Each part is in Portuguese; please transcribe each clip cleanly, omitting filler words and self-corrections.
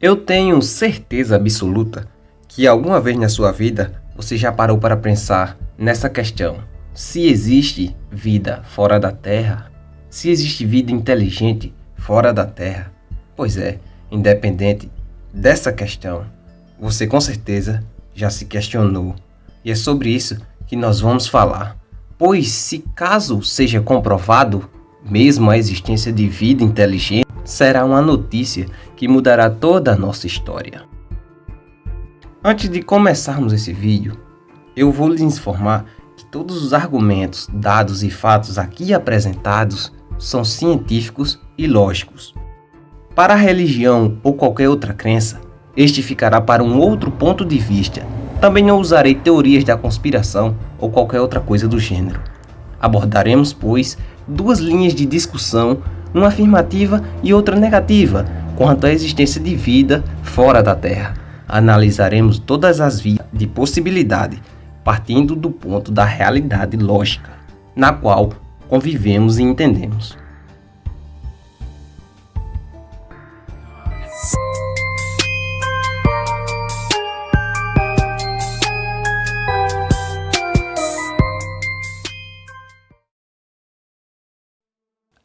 Eu tenho certeza absoluta que alguma vez na sua vida você já parou para pensar nessa questão: se existe vida fora da Terra? Se existe vida inteligente fora da Terra? Pois é, independente dessa questão, você com certeza já se questionou. E é sobre isso que nós vamos falar. Pois se caso seja comprovado mesmo a existência de vida inteligente, será uma notícia que mudará toda a nossa história. Antes de começarmos esse vídeo, eu vou lhes informar que todos os argumentos, dados e fatos aqui apresentados são científicos e lógicos. Para a religião ou qualquer outra crença, este ficará para um outro ponto de vista. Também não usarei teorias da conspiração ou qualquer outra coisa do gênero. Abordaremos, pois, duas linhas de discussão, uma afirmativa e outra negativa, quanto à existência de vida fora da Terra. Analisaremos todas as vias de possibilidade, partindo do ponto da realidade lógica, na qual convivemos e entendemos.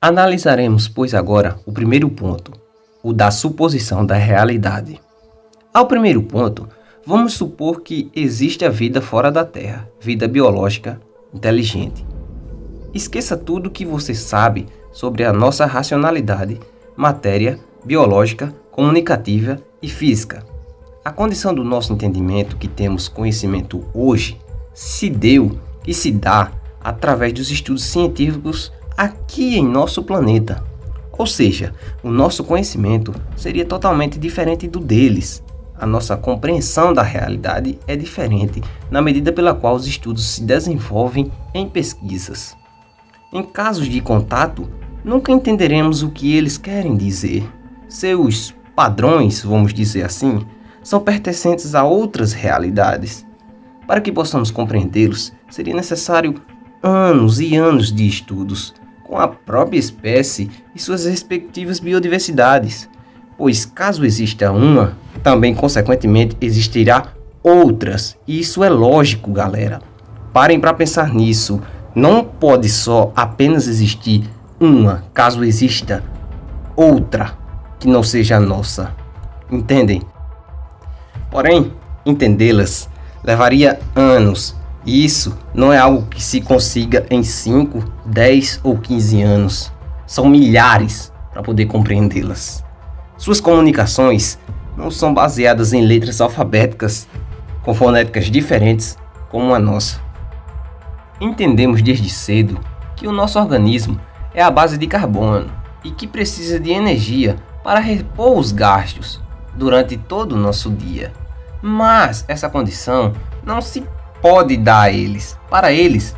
Analisaremos, pois, agora o primeiro ponto, o da suposição da realidade. Ao primeiro ponto, vamos supor que existe a vida fora da Terra, vida biológica inteligente. Esqueça tudo que você sabe sobre a nossa racionalidade, matéria, biológica, comunicativa e física. A condição do nosso entendimento, que temos conhecimento hoje, se deu e se dá através dos estudos científicos aqui em nosso planeta. Ou seja, o nosso conhecimento seria totalmente diferente do deles. A nossa compreensão da realidade é diferente na medida pela qual os estudos se desenvolvem em pesquisas. Em casos de contato, nunca entenderemos o que eles querem dizer. Seus padrões, vamos dizer assim, são pertencentes a outras realidades. Para que possamos compreendê-los, seria necessário anos e anos de estudos com a própria espécie e suas respectivas biodiversidades, pois caso exista uma, também consequentemente existirá outras, e isso é lógico, galera. Parem para pensar nisso, não pode só apenas existir uma, caso exista outra que não seja a nossa, entendem? Porém, entendê-las levaria anos. E isso não é algo que se consiga em 5, 10 ou 15 anos. São milhares para poder compreendê-las. Suas comunicações não são baseadas em letras alfabéticas com fonéticas diferentes como a nossa. Entendemos desde cedo que o nosso organismo é a base de carbono e que precisa de energia para repor os gastos durante todo o nosso dia. Mas essa condição não se pode dar a eles. Para eles,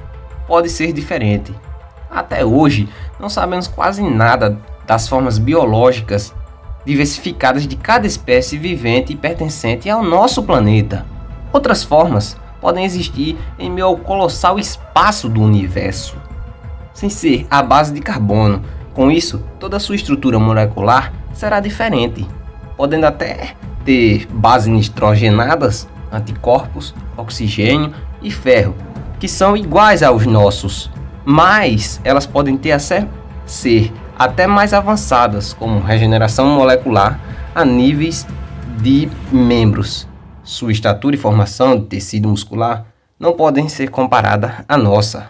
pode ser diferente. Até hoje, não sabemos quase nada das formas biológicas diversificadas de cada espécie vivente e pertencente ao nosso planeta. Outras formas podem existir em meio ao colossal espaço do universo, sem ser a base de carbono. Com isso, toda a sua estrutura molecular será diferente, podendo até ter bases nitrogenadas, anticorpos, oxigênio e ferro, que são iguais aos nossos, mas elas podem ter ser até mais avançadas, como regeneração molecular a níveis de membros. Sua estatura e formação de tecido muscular não podem ser comparadas à nossa.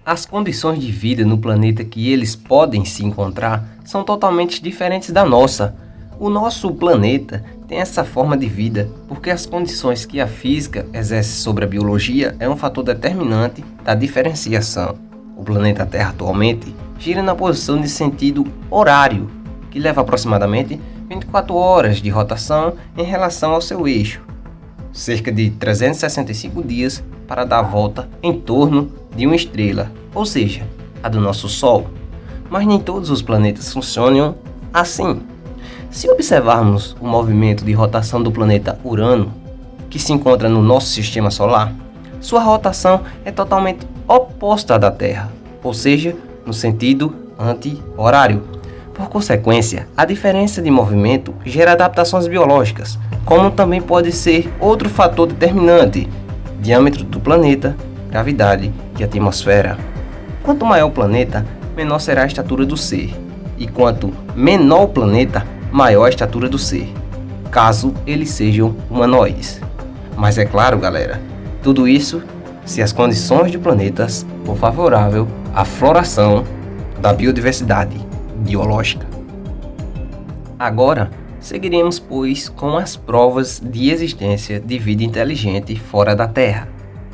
As condições de vida no planeta que eles podem se encontrar são totalmente diferentes da nossa. O nosso planeta tem essa forma de vida porque as condições que a física exerce sobre a biologia é um fator determinante da diferenciação. O planeta Terra atualmente gira na posição de sentido horário, que leva aproximadamente 24 horas de rotação em relação ao seu eixo, cerca de 365 dias para dar a volta em torno de uma estrela, ou seja, a do nosso Sol. Mas nem todos os planetas funcionam assim. Se observarmos o movimento de rotação do planeta Urano, que se encontra no nosso sistema solar, sua rotação é totalmente oposta à da Terra, ou seja, no sentido anti-horário. Por consequência, a diferença de movimento gera adaptações biológicas, como também pode ser outro fator determinante: diâmetro do planeta, gravidade e atmosfera. Quanto maior o planeta, menor será a estatura do ser, e quanto menor o planeta, maior a estatura do ser, caso eles sejam humanoides. Mas é claro, galera, tudo isso se as condições do planeta for favorável à floração da biodiversidade biológica. Agora, seguiremos, pois, com as provas de existência de vida inteligente fora da Terra,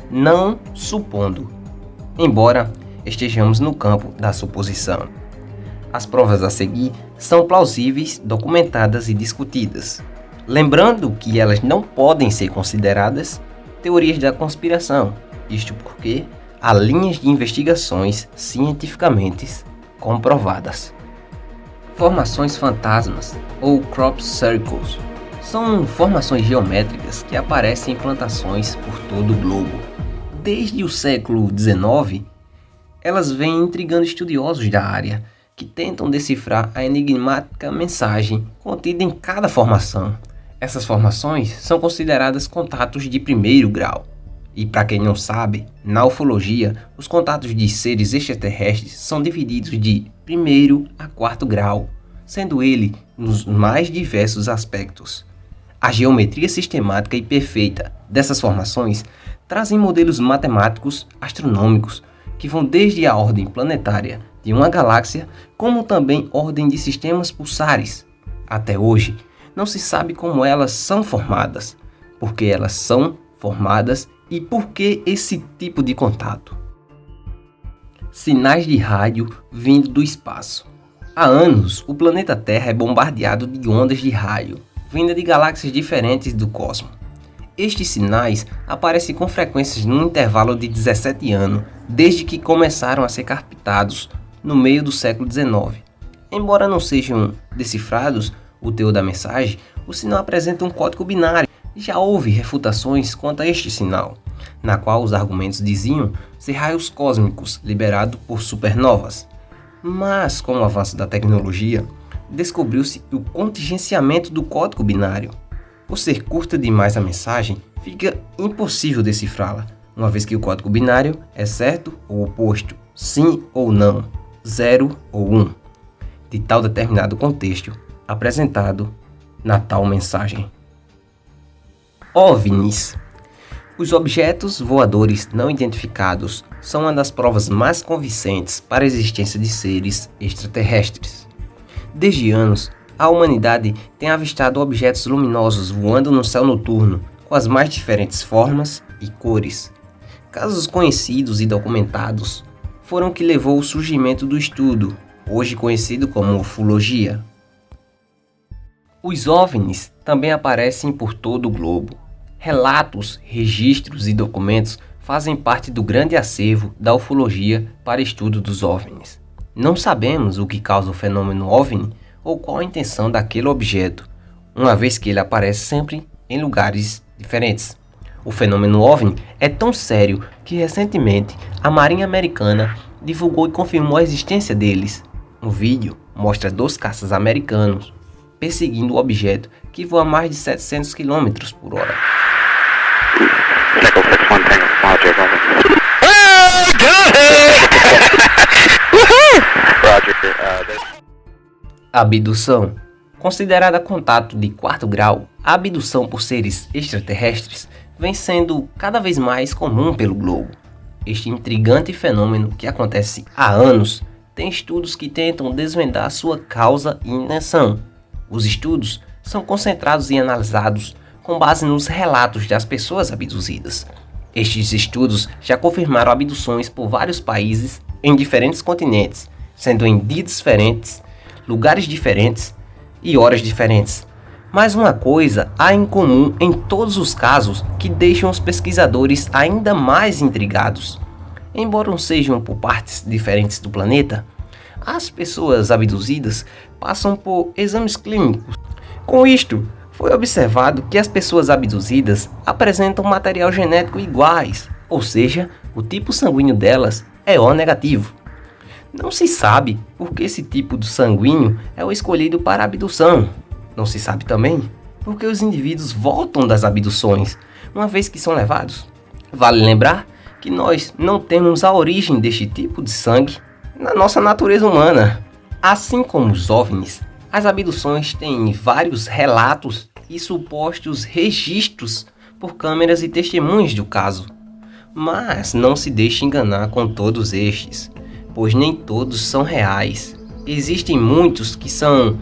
não supondo, embora estejamos no campo da suposição. As provas a seguir são plausíveis, documentadas e discutidas, lembrando que elas não podem ser consideradas teorias da conspiração, isto porque há linhas de investigações cientificamente comprovadas. Formações fantasmas, ou crop circles, são formações geométricas que aparecem em plantações por todo o globo. Desde o século XIX, elas vêm intrigando estudiosos da área, que tentam decifrar a enigmática mensagem contida em cada formação. Essas formações são consideradas contatos de primeiro grau. E para quem não sabe, na ufologia, os contatos de seres extraterrestres são divididos de primeiro a quarto grau, sendo ele nos mais diversos aspectos. A geometria sistemática e perfeita dessas formações trazem modelos matemáticos astronômicos que vão desde a ordem planetária de uma galáxia, como também ordem de sistemas pulsares. Até hoje, não se sabe como elas são formadas, por que elas são formadas e por que esse tipo de contato. Sinais de rádio vindo do espaço. Há anos, o planeta Terra é bombardeado de ondas de rádio, vinda de galáxias diferentes do cosmos. Estes sinais aparecem com frequências num intervalo de 17 anos, desde que começaram a ser captados no meio do século XIX. Embora não sejam decifrados o teor da mensagem, o sinal apresenta um código binário. Já houve refutações quanto a este sinal, na qual os argumentos diziam ser raios cósmicos liberados por supernovas. Mas, com o avanço da tecnologia, descobriu-se o contingenciamento do código binário. Por ser curta demais a mensagem, fica impossível decifrá-la, uma vez que o código binário é certo ou oposto, sim ou não, 0 ou 1, de tal determinado contexto apresentado na tal mensagem. OVNIs. Os objetos voadores não identificados são uma das provas mais convincentes para a existência de seres extraterrestres. Desde anos, a humanidade tem avistado objetos luminosos voando no céu noturno, com as mais diferentes formas e cores. Casos conhecidos e documentados foram o que levou ao surgimento do estudo, hoje conhecido como ufologia. Os OVNIs também aparecem por todo o globo. Relatos, registros e documentos fazem parte do grande acervo da ufologia para estudo dos OVNIs. Não sabemos o que causa o fenômeno OVNI ou qual a intenção daquele objeto, uma vez que ele aparece sempre em lugares diferentes. O fenômeno OVNI é tão sério que recentemente a Marinha Americana divulgou e confirmou a existência deles. Um vídeo mostra 2 caças americanos perseguindo o objeto que voa a mais de 700 km por hora. Abdução. Considerada contato de 4º grau, a abdução por seres extraterrestres vem sendo cada vez mais comum pelo globo. Este intrigante fenômeno, que acontece há anos, tem estudos que tentam desvendar sua causa e intenção. Os estudos são concentrados e analisados com base nos relatos das pessoas abduzidas. Estes estudos já confirmaram abduções por vários países em diferentes continentes, sendo em dias diferentes, lugares diferentes e horas diferentes. Mas uma coisa há em comum em todos os casos que deixam os pesquisadores ainda mais intrigados. Embora não sejam por partes diferentes do planeta, as pessoas abduzidas passam por exames clínicos. Com isto, foi observado que as pessoas abduzidas apresentam material genético iguais, ou seja, o tipo sanguíneo delas é O negativo. Não se sabe por que esse tipo de sanguíneo é o escolhido para a abdução. Não se sabe também por que os indivíduos voltam das abduções, uma vez que são levados. Vale lembrar que nós não temos a origem deste tipo de sangue na nossa natureza humana. Assim como os OVNIs, as abduções têm vários relatos e supostos registros por câmeras e testemunhas do caso. Mas não se deixe enganar com todos estes, pois nem todos são reais. Existem muitos que são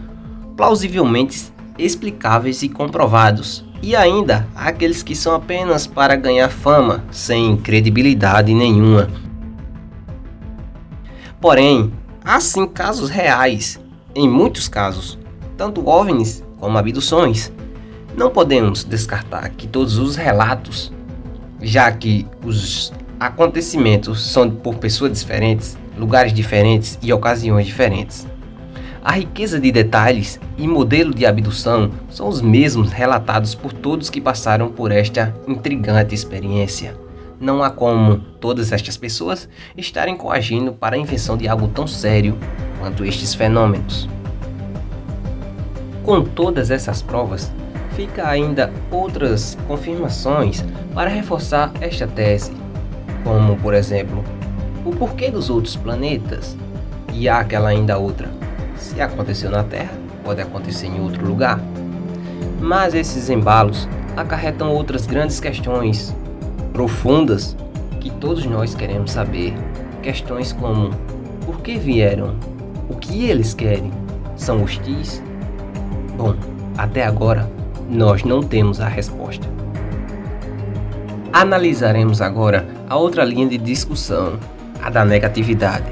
plausivelmente explicáveis e comprovados, e ainda há aqueles que são apenas para ganhar fama, sem credibilidade nenhuma. Porém, há sim casos reais, em muitos casos, tanto OVNIs como abduções. Não podemos descartar que todos os relatos, já que os acontecimentos são por pessoas diferentes, lugares diferentes e ocasiões diferentes. A riqueza de detalhes e modelo de abdução são os mesmos relatados por todos que passaram por esta intrigante experiência. Não há como todas estas pessoas estarem coagindo para a invenção de algo tão sério quanto estes fenômenos. Com todas essas provas, fica ainda outras confirmações para reforçar esta tese, como, por exemplo, o porquê dos outros planetas, e há aquela ainda outra. Se aconteceu na Terra, pode acontecer em outro lugar. Mas esses embalos acarretam outras grandes questões profundas que todos nós queremos saber. Questões como: por que vieram? O que eles querem? São hostis? Bom, até agora nós não temos a resposta. Analisaremos agora a outra linha de discussão, a da negatividade.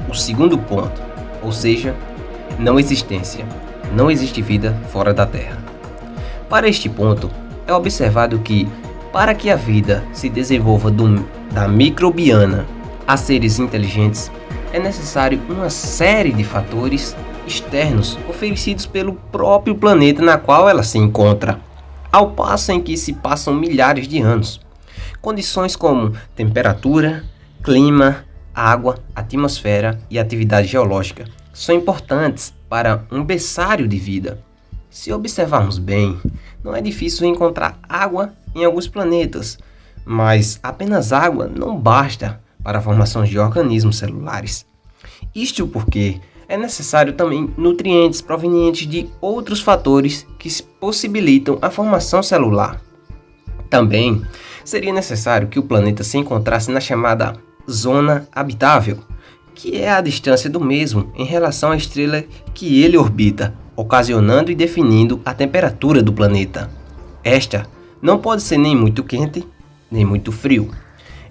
O segundo ponto, ou seja, não existência. Não existe vida fora da Terra. Para este ponto, é observado que, para que a vida se desenvolva da microbiana a seres inteligentes, é necessário uma série de fatores externos oferecidos pelo próprio planeta na qual ela se encontra, ao passo em que se passam milhares de anos. Condições como temperatura, clima, água, atmosfera e atividade geológica são importantes para um berçário de vida. Se observarmos bem, não é difícil encontrar água em alguns planetas, mas apenas água não basta para a formação de organismos celulares. Isto porque é necessário também nutrientes provenientes de outros fatores que possibilitam a formação celular. Também seria necessário que o planeta se encontrasse na chamada zona habitável, que é a distância do mesmo em relação à estrela que ele orbita, ocasionando e definindo a temperatura do planeta. Esta não pode ser nem muito quente, nem muito frio.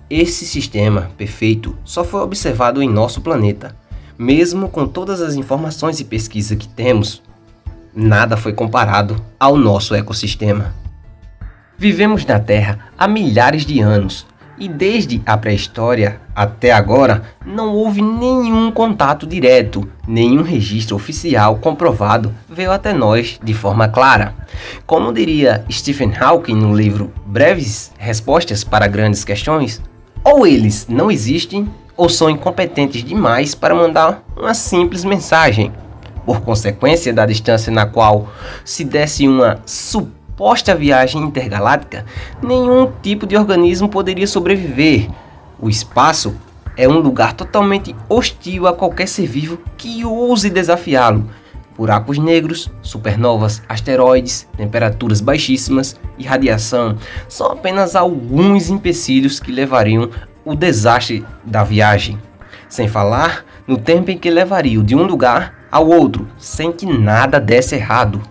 Esse sistema perfeito só foi observado em nosso planeta. Mesmo com todas as informações e pesquisa que temos, nada foi comparado ao nosso ecossistema. Vivemos na Terra há milhares de anos, e desde a pré-história até agora não houve nenhum contato direto, nenhum registro oficial comprovado veio até nós de forma clara. Como diria Stephen Hawking no livro Breves Respostas para Grandes Questões, ou eles não existem ou são incompetentes demais para mandar uma simples mensagem. Por consequência da distância na qual se desse uma suposta viagem intergaláctica, nenhum tipo de organismo poderia sobreviver. O espaço é um lugar totalmente hostil a qualquer ser vivo que ouse desafiá-lo. Buracos negros, supernovas, asteroides, temperaturas baixíssimas e radiação são apenas alguns empecilhos que levariam o desastre da viagem. Sem falar no tempo em que levaria de um lugar ao outro sem que nada desse errado.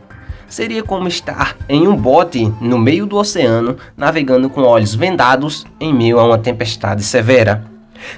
Seria como estar em um bote no meio do oceano, navegando com olhos vendados em meio a uma tempestade severa.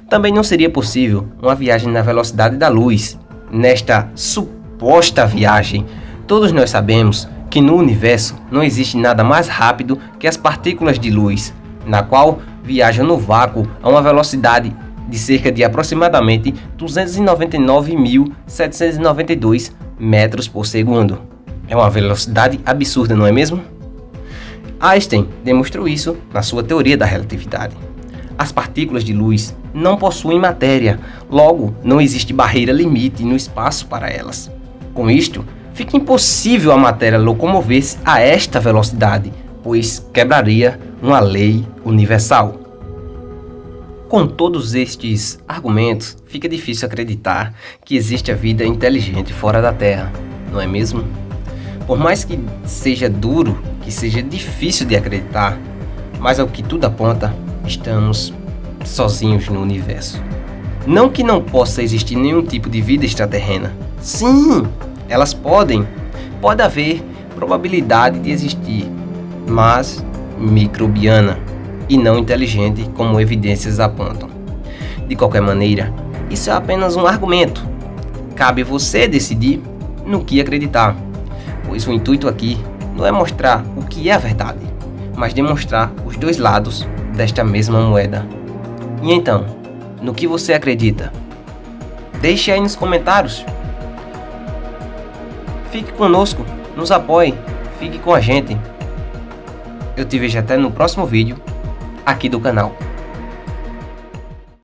Também não seria possível uma viagem na velocidade da luz. Nesta suposta viagem, todos nós sabemos que no universo não existe nada mais rápido que as partículas de luz, na qual viajam no vácuo a uma velocidade de cerca de aproximadamente 299.792 metros por segundo. É uma velocidade absurda, não é mesmo? Einstein demonstrou isso na sua teoria da relatividade. As partículas de luz não possuem matéria, logo não existe barreira limite no espaço para elas. Com isto, fica impossível a matéria locomover-se a esta velocidade, pois quebraria uma lei universal. Com todos estes argumentos, fica difícil acreditar que existe a vida inteligente fora da Terra, não é mesmo? Por mais que seja duro, que seja difícil de acreditar, mas ao que tudo aponta, estamos sozinhos no universo. Não que não possa existir nenhum tipo de vida extraterrena. Sim, elas podem. Pode haver probabilidade de existir, mas microbiana e não inteligente, como evidências apontam. De qualquer maneira, isso é apenas um argumento. Cabe você decidir no que acreditar, pois o intuito aqui não é mostrar o que é a verdade, mas demonstrar os dois lados desta mesma moeda. E então, no que você acredita? Deixe aí nos comentários. Fique conosco, nos apoie, fique com a gente. Eu te vejo até no próximo vídeo aqui do canal.